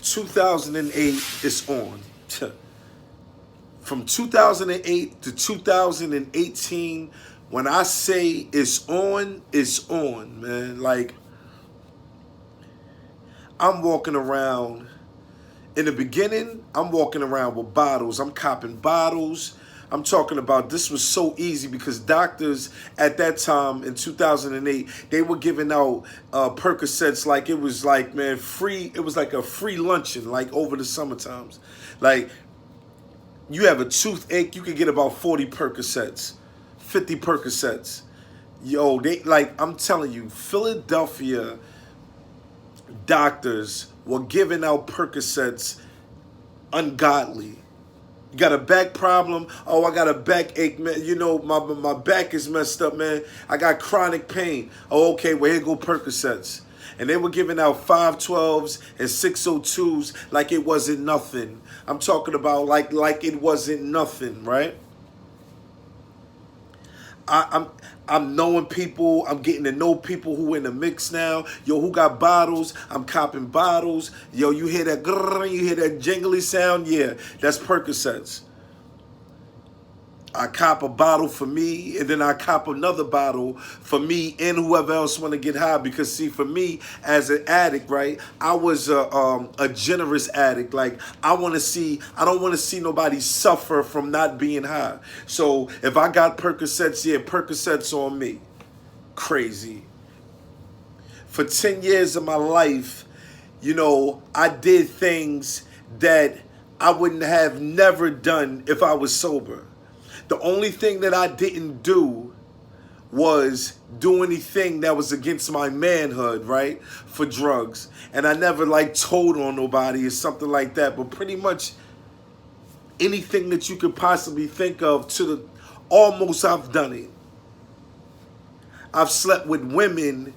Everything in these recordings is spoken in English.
2008 is on. From 2008 to 2018, when I say it's on, man. Like, I'm walking around. In the beginning, I'm walking around with bottles. I'm copping bottles. I'm talking about this was so easy because doctors at that time in 2008, they were giving out Percocets like it was like, man, free. It was like a free luncheon, like over the summer times. Like, you have a toothache, you could get about 40 Percocets, 50 Percocets. Yo, they, like, I'm telling you, Philadelphia doctors were giving out Percocets ungodly. You got a back problem? Oh, I got a backache, man. You know, my back is messed up, man. I got chronic pain. Oh, okay, well, here go Percocets. And they were giving out 512s and 602s like it wasn't nothing. I'm talking about like it wasn't nothing, right? I'm knowing people. I'm getting to know people who in the mix now. Yo, who got bottles? I'm copping bottles. Yo, you hear that grrr, you hear that jingly sound? Yeah, that's Percocets. I cop a bottle for me, and then I cop another bottle for me and whoever else want to get high. Because see, for me as an addict, right, I was a generous addict. Like, I don't want to see nobody suffer from not being high. So if I got Percocets, yeah, Percocets on me. Crazy. For 10 years of my life, you know, I did things that I wouldn't have never done if I was sober. The only thing that I didn't do was do anything that was against my manhood, right? For drugs. And I never like told on nobody or something like that. But pretty much anything that you could possibly think of almost I've done it. I've slept with women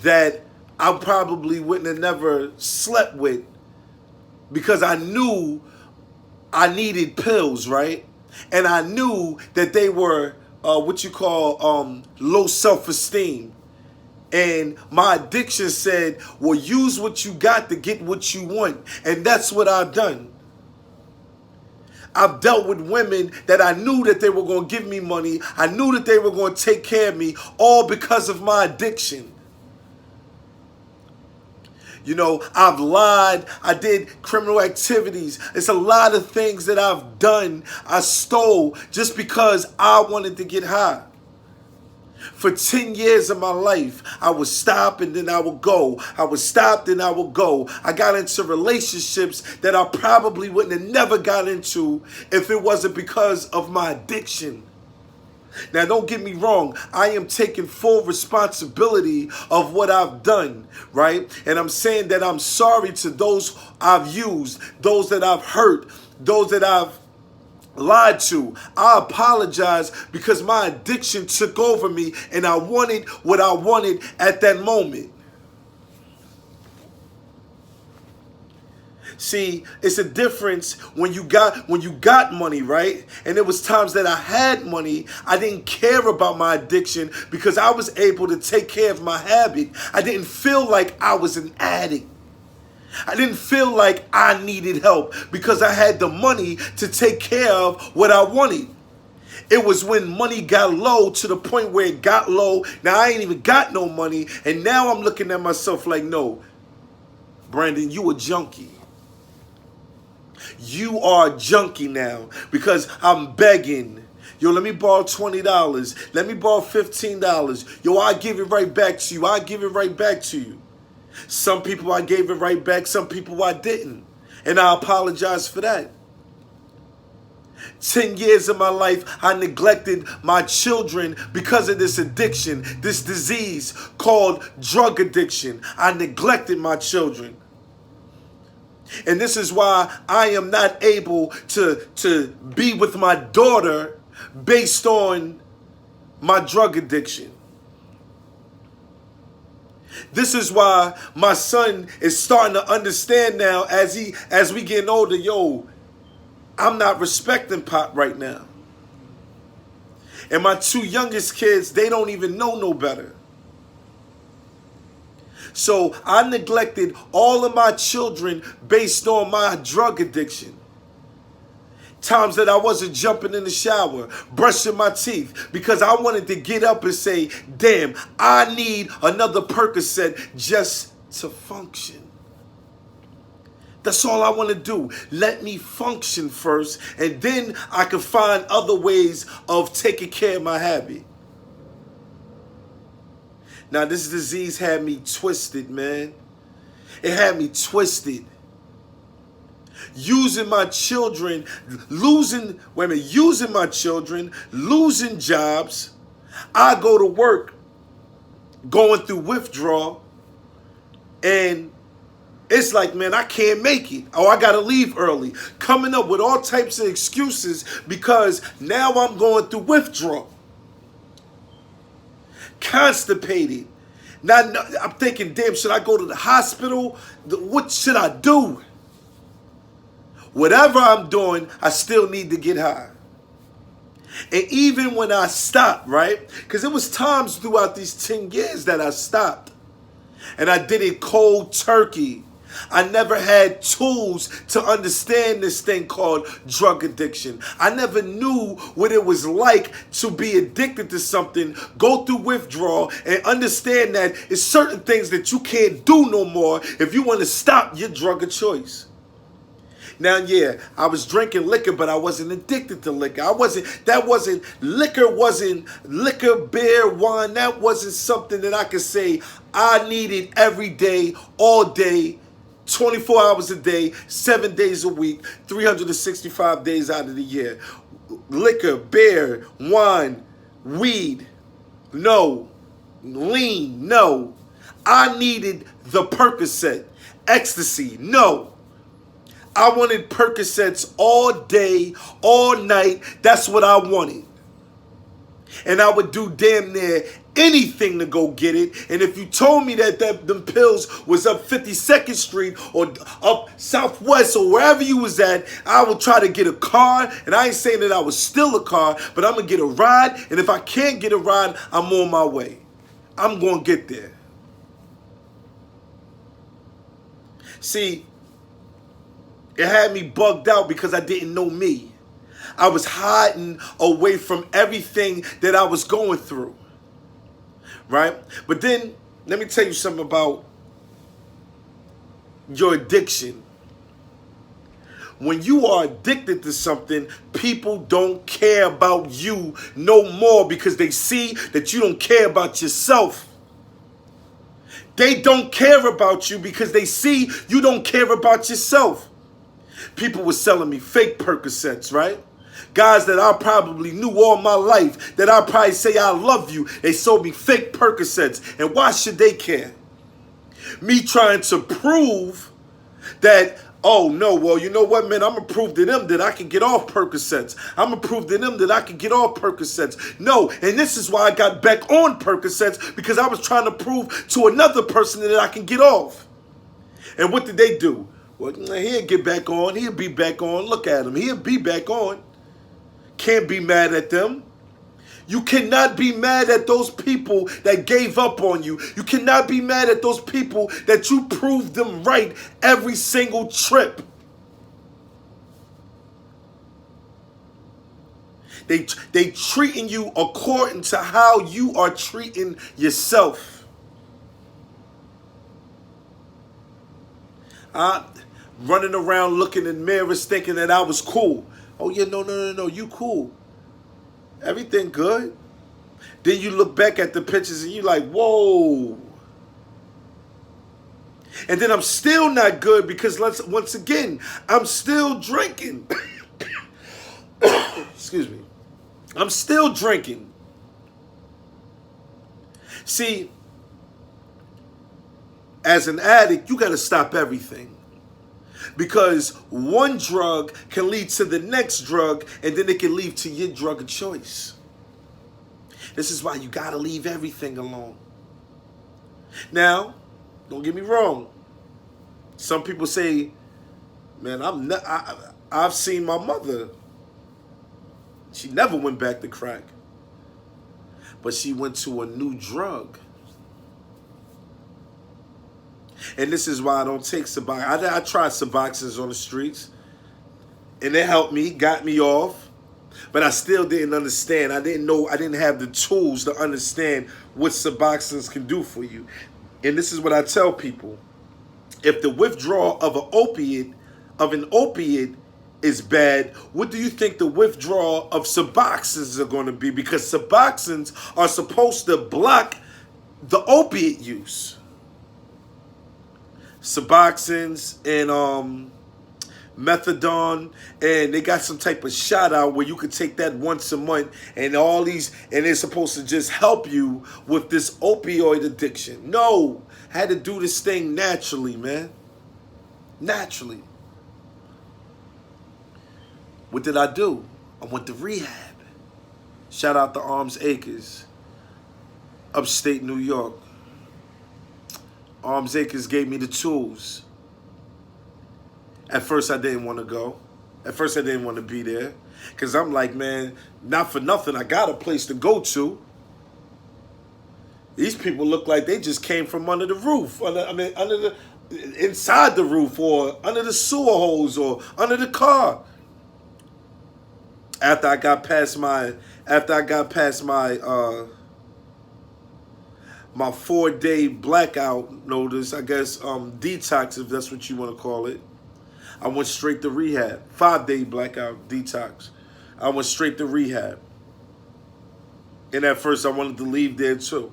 that I probably wouldn't have never slept with because I knew I needed pills, right? And I knew that they were what you call low self-esteem. And my addiction said, well, use what you got to get what you want. And that's what I've done. I've dealt with women that I knew that they were going to give me money. I knew that they were going to take care of me, all because of my addiction. You know, I've lied. I did criminal activities. It's a lot of things that I've done. I stole just because I wanted to get high. For 10 years of my life, I would stop and then I would go. I would stop, then I would go. I got into relationships that I probably wouldn't have never got into if it wasn't because of my addiction. Now, don't get me wrong. I am taking full responsibility of what I've done, right? And I'm saying that I'm sorry to those I've used, those that I've hurt, those that I've lied to. I apologize because my addiction took over me and I wanted what I wanted at that moment. See, it's a difference when you got money, right? And there was times that I had money, I didn't care about my addiction because I was able to take care of my habit. I didn't feel like I was an addict. I didn't feel like I needed help because I had the money to take care of what I wanted. It was when money got low to the point where it got low. Now I ain't even got no money. And now I'm looking at myself like, no, Brandon, you a junkie. You are a junkie now because I'm begging. Yo, let me borrow $20. Let me borrow $15. Yo, I give it right back to you. I give it right back to you. Some people I gave it right back. Some people I didn't. And I apologize for that. 10 years of my life, I neglected my children because of this addiction, this disease called drug addiction. I neglected my children. And this is why I am not able to be with my daughter based on my drug addiction. This is why my son is starting to understand now as we getting older, yo, I'm not respecting Pop right now. And my two youngest kids, they don't even know no better. So I neglected all of my children based on my drug addiction. Times that I wasn't jumping in the shower, brushing my teeth, because I wanted to get up and say, damn, I need another Percocet just to function. That's all I want to do. Let me function first, and then I can find other ways of taking care of my habit. Now, this disease had me twisted, man. It had me twisted. Using my children, using my children, losing jobs. I go to work, going through withdrawal, and it's like, man, I can't make it. Oh, I got to leave early. Coming up with all types of excuses because now I'm going through withdrawal. Constipated. Now I'm thinking, damn, should I go to the hospital? What should I do? Whatever I'm doing, I still need to get high. And even when I stopped, right? Because there was times throughout these 10 years that I stopped. And I did it cold turkey. I never had tools to understand this thing called drug addiction. I never knew what it was like to be addicted to something, go through withdrawal, and understand that it's certain things that you can't do no more if you want to stop your drug of choice. Now, yeah, I was drinking liquor, but I wasn't addicted to liquor. Liquor wasn't liquor, beer, wine. That wasn't something that I could say I needed every day, all day, 24 hours a day, 7 days a week, 365 days out of the year. Liquor, beer, wine, weed, no. Lean, no. I needed the Percocet. Ecstasy, no. I wanted Percocets all day, all night. That's what I wanted. And I would do damn near anything to go get it. And if you told me that them pills was up 52nd Street or up Southwest or wherever you was at, I would try to get a car. And I ain't saying that I would steal a car, but I'm going to get a ride. And if I can't get a ride, I'm on my way. I'm going to get there. See, it had me bugged out because I didn't know me. I was hiding away from everything that I was going through. Right? But then, let me tell you something about your addiction. When you are addicted to something, people don't care about you no more because they see that you don't care about yourself. They don't care about you because they see you don't care about yourself. People were selling me fake Percocets, right? Guys that I probably knew all my life, that I probably say I love you, they sold me fake Percocets. And why should they care? Me trying to prove that, oh no, well, you know what, man, I'm going to prove to them that I can get off Percocets. I'm going to prove to them that I can get off Percocets. No, and this is why I got back on Percocets, because I was trying to prove to another person that I can get off. And what did they do? Well, he'll get back on. He'll be back on. Look at him. He'll be back on. Can't be mad at them. You cannot be mad at those people that gave up on you. You cannot be mad at those people that you proved them right every single trip. They treating you according to how you are treating yourself. Running around looking in mirrors thinking that I was cool. Oh yeah, no, you cool. Everything good. Then you look back at the pictures and you like, whoa. And then I'm still not good because once again, I'm still drinking. Excuse me. I'm still drinking. See, as an addict, you got to stop everything. Because one drug can lead to the next drug, and then it can lead to your drug of choice. This is why you got to leave everything alone. Now, don't get me wrong. Some people say, man, I've seen my mother. She never went back to crack. But she went to a new drug. And this is why I don't take Suboxone. I tried Suboxones on the streets, and it helped me, got me off. But I still didn't understand. I didn't know. I didn't have the tools to understand what Suboxones can do for you. And this is what I tell people: if the withdrawal of an opiate, is bad, what do you think the withdrawal of Suboxones are going to be? Because Suboxones are supposed to block the opiate use. Suboxones and methadone, and they got some type of shot out where you could take that once a month, and all these, and they're supposed to just help you with this opioid addiction. No, had to do this thing naturally, man. Naturally. What did I do? I went to rehab. Shout out to Arms Acres, upstate New York. Arms Acres gave me the tools. At first, I didn't want to go. At first, I didn't want to be there. Because I'm like, man, not for nothing, I got a place to go to. These people look like they just came from under the roof. Inside the roof, or under the sewer hose, or under the car. After I got past my my 4-day blackout notice, I guess, detox, if that's what you want to call it, I went straight to rehab. 5-day blackout detox. I went straight to rehab. And at first I wanted to leave there too.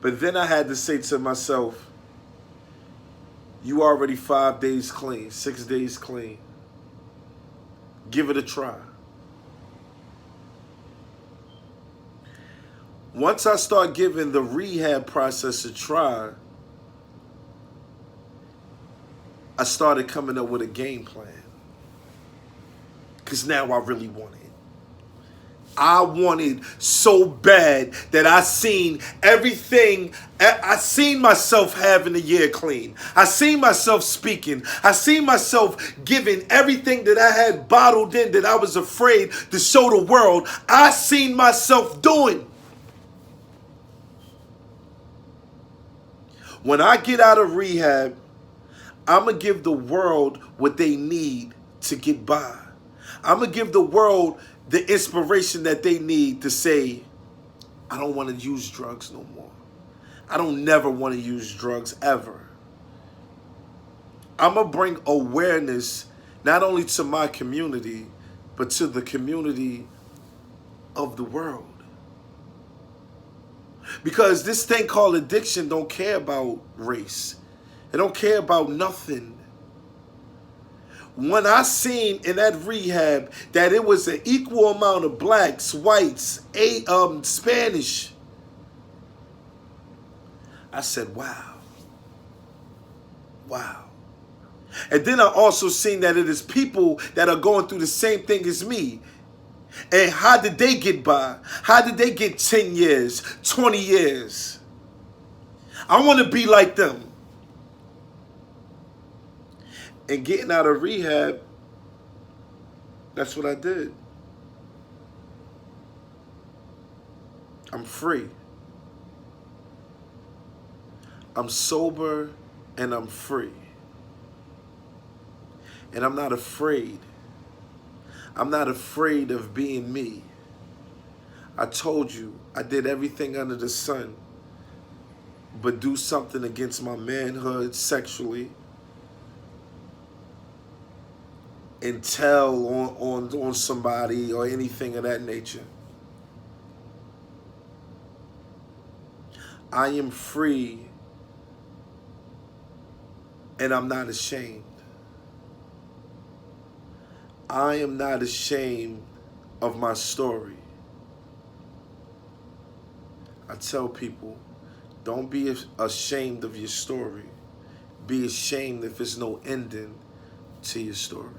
But then I had to say to myself, you already 5 days clean, 6 days clean. Give it a try. Once I start giving the rehab process a try, I started coming up with a game plan. Because now I really want it. I wanted so bad that I seen everything. I seen myself having a year clean. I seen myself speaking. I seen myself giving everything that I had bottled in that I was afraid to show the world. I seen myself doing. When I get out of rehab, I'm going to give the world what they need to get by. I'm going to give the world the inspiration that they need to say, I don't want to use drugs no more. I don't never want to use drugs ever. I'm going to bring awareness not only to my community, but to the community of the world. Because this thing called addiction don't care about race. It don't care about nothing. When I seen in that rehab that it was an equal amount of blacks, whites, Spanish, I said, wow. Wow. And then I also seen that it is people that are going through the same thing as me. And how did they get by? How did they get 10 years, 20 years? I want to be like them. And getting out of rehab, that's what I did. I'm free. I'm sober and I'm free. And I'm not afraid. I'm not afraid of being me. I told you, I did everything under the sun but do something against my manhood sexually and tell on somebody or anything of that nature. I am free and I'm not ashamed. I am not ashamed of my story. I tell people, don't be ashamed of your story. Be ashamed if there's no ending to your story.